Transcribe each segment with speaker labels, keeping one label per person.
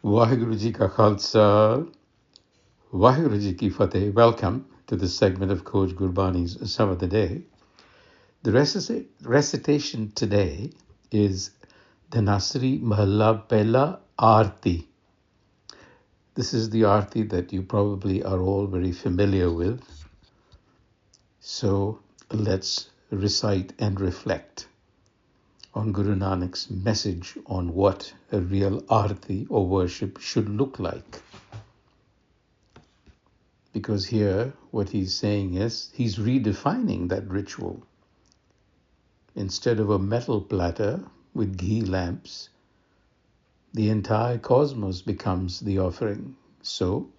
Speaker 1: Waheguru Ji Ka Khalsa, Waheguru Ji Ki Fateh. Welcome to this segment of Coach Gurbani's a-sabad-a-day. The recitation today is Dhanasri Mahalla Pehla Aarti. This is the Aarti that you probably are all very familiar with. So let's recite and reflect on Guru Nanak's message on what a real Aarti or worship should look like. Because here, what he's saying is, he's redefining that ritual. Instead of a metal platter with ghee lamps, the entire cosmos becomes the offering. So,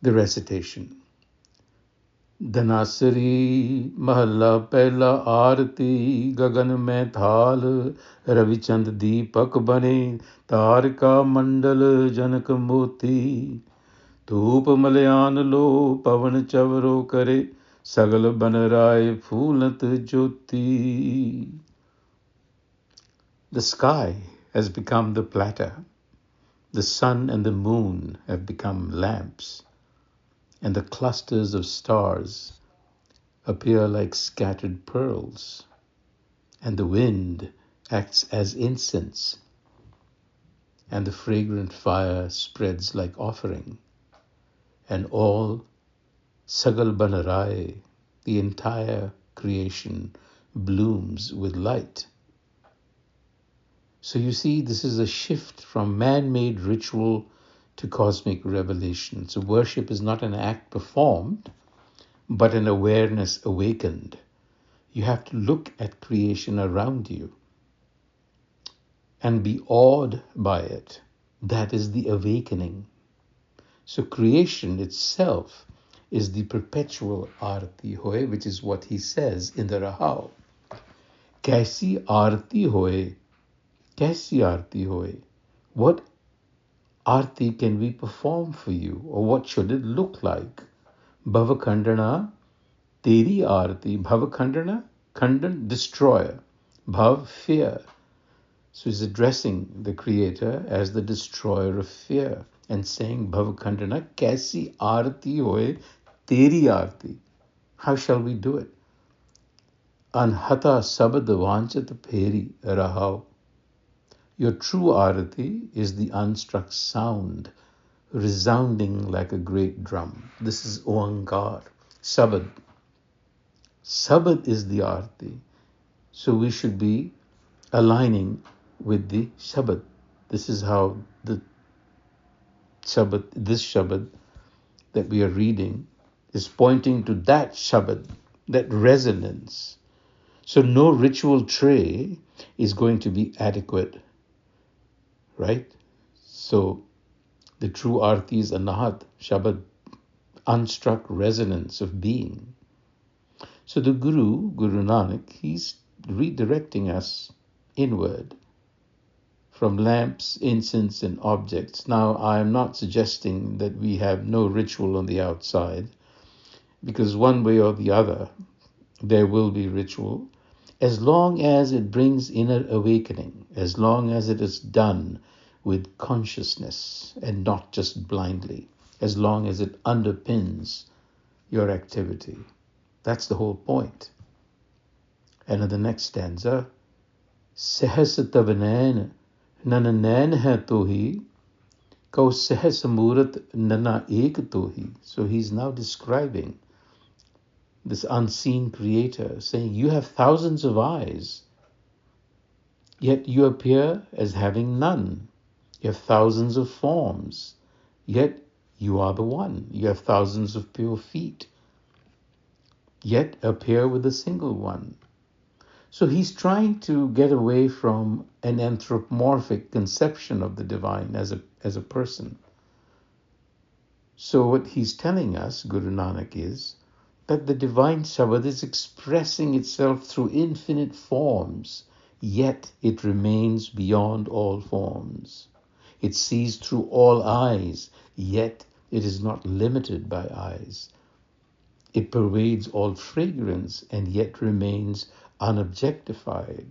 Speaker 1: the recitation. Dhanasri Mahalla Pehla Aarti, Gagan Mai Thaal, Ravichand Deepak Bane, Tarika Mandal Janak Moti. धूप मलयान लो पवन चवरो करे सगल बन राय फूलत ज्योति. The sky has become the platter. The sun and the moon have become lamps, and the clusters of stars appear like scattered pearls, and the wind acts as incense, and the fragrant fire spreads like offering. And all Sagal Banarai, the entire creation, blooms with light. So you see, this is a shift from man-made ritual to cosmic revelation. So worship is not an act performed, but an awareness awakened. You have to look at creation around you and be awed by it. That is the awakening. So creation itself is the perpetual Aarti hoye, which is what he says in the Rahao. Kaisi Aarti hoye? Kaisi Aarti hoye? What Aarti can we perform for you? Or what should it look like? Bhavakhandana, Teri Aarti. Bhavakhandana, Khandan, destroyer. Bhav, fear. So he's addressing the Creator as the destroyer of fear and saying, Bhavakhandana, kaisi aarti hoye, teri aarti. How shall we do it? Anhata sabad vanchat pheri rahao. Your true aarti is the unstruck sound, resounding like a great drum. This is Oankar, sabad. Sabad is the aarti. So we should be aligning with the Shabad. This is how the Shabad, this Shabad that we are reading is pointing to that Shabad, that resonance. So no ritual tray is going to be adequate, right? So the true Aarti is Anahat, Shabad, unstruck resonance of being. So the Guru Nanak, he's redirecting us inward from lamps, incense, and objects. Now, I am not suggesting that we have no ritual on the outside, because one way or the other, there will be ritual, as long as it brings inner awakening, as long as it is done with consciousness and not just blindly, as long as it underpins your activity. That's the whole point. And in the next stanza, Sehasatavanena Nana nain hai tohi, kau sehas murat nana ek tohi. So he's now describing this unseen creator, saying, you have thousands of eyes, yet you appear as having none. You have thousands of forms, yet you are the one. You have thousands of pure feet, yet appear with a single one. So he's trying to get away from an anthropomorphic conception of the divine as a person. So what he's telling us, Guru Nanak, is that the divine Shabad is expressing itself through infinite forms, yet it remains beyond all forms. It sees through all eyes, yet it is not limited by eyes. It pervades all fragrance and yet remains unobjectified.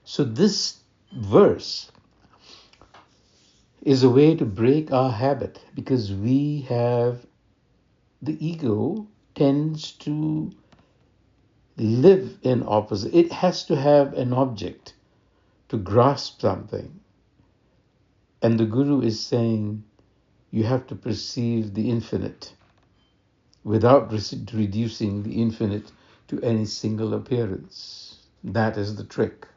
Speaker 1: So this verse is a way to break our habit, because the ego tends to live in opposite. It has to have an object to grasp something. And the Guru is saying you have to perceive the infinite without reducing the infinite to any single appearance. That is the trick.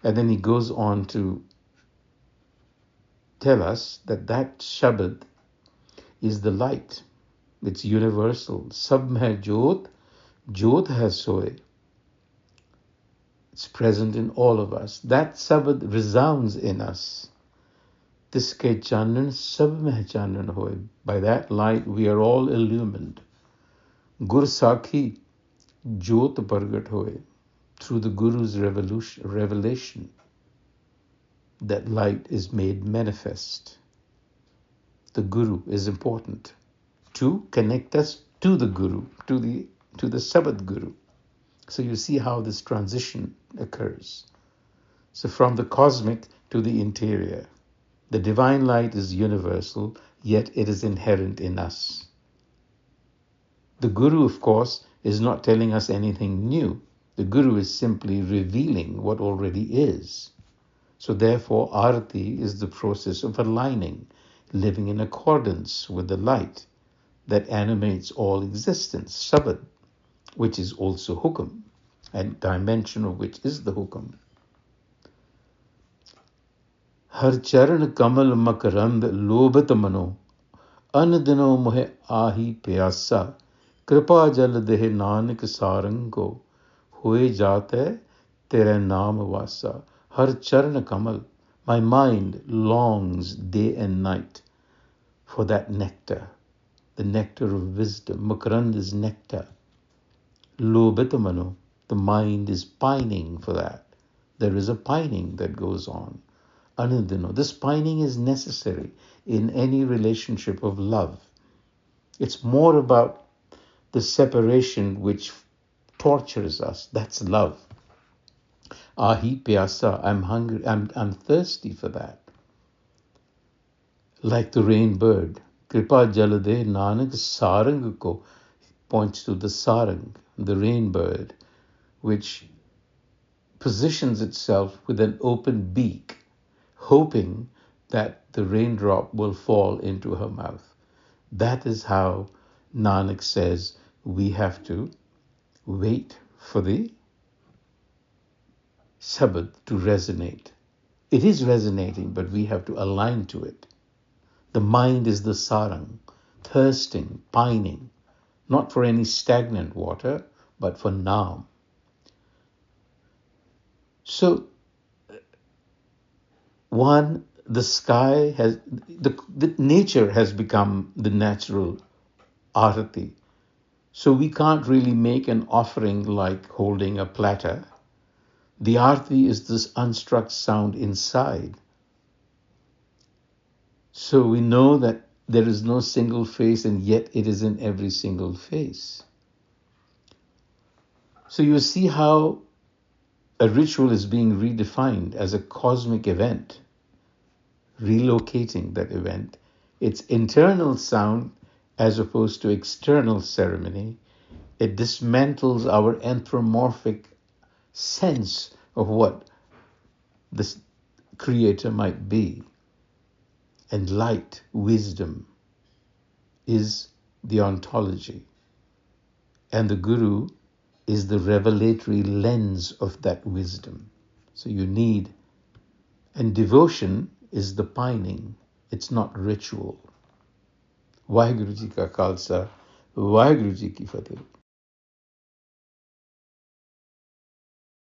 Speaker 1: And then he goes on to tell us that Shabad is the light. It's universal. Sab mein jyot, jyot hai soe. It's present in all of us. That Sabad resounds in us. Tiske chanan sab mein chanan hoy. By that light we are all illumined. Gur Sakhi jyot pargat hoy. Through the Guru's revelation, that light is made manifest. The Guru is important to connect us to the Guru, to the Sabad Guru. So you see how this transition occurs. So from the cosmic to the interior, the divine light is universal, yet it is inherent in us. The Guru, of course, is not telling us anything new. The Guru is simply revealing what already is. So therefore, Arati is the process of aligning, living in accordance with the light that animates all existence, Sabad, which is also Hukam, and dimension of which is the Hukam. Har charan kamal makarand lobhat mano, anadino mohe ahi pyasa, kripa jal dehe nanak sarango, hoye jate tere naam vasa. Har charan kamal, my mind longs day and night for that nectar, the nectar of wisdom. Makarand is nectar. Lobhitamano, the mind is pining for that. There is a pining that goes on. Anandino, this pining is necessary in any relationship of love. It's more about the separation which tortures us. That's love. Ahi pyasa, I'm hungry, I'm thirsty for that. Like the rain bird, Kripa Jalade Nanak Sarang ko points to the sarang, the rain bird, which positions itself with an open beak, hoping that the raindrop will fall into her mouth. That is how Nanak says we have to wait for the Sabad to resonate. It is resonating, but we have to align to it. The mind is the sarang, thirsting, pining, not for any stagnant water, but for Naam. So, one, the sky has, the nature has become the natural arati. So we can't really make an offering like holding a platter. The arati is this unstruck sound inside. So we know that there is no single face, and yet it is in every single face. So you see how a ritual is being redefined as a cosmic event, relocating that event, its internal sound as opposed to external ceremony. It dismantles our anthropomorphic sense of what this creator might be. And light, wisdom, is the ontology. And the Guru is the revelatory lens of that wisdom. So you need, and devotion is the pining. It's not ritual. Vaheguru Ji ka Khalsa, Vaheguru Ji ki Fateh.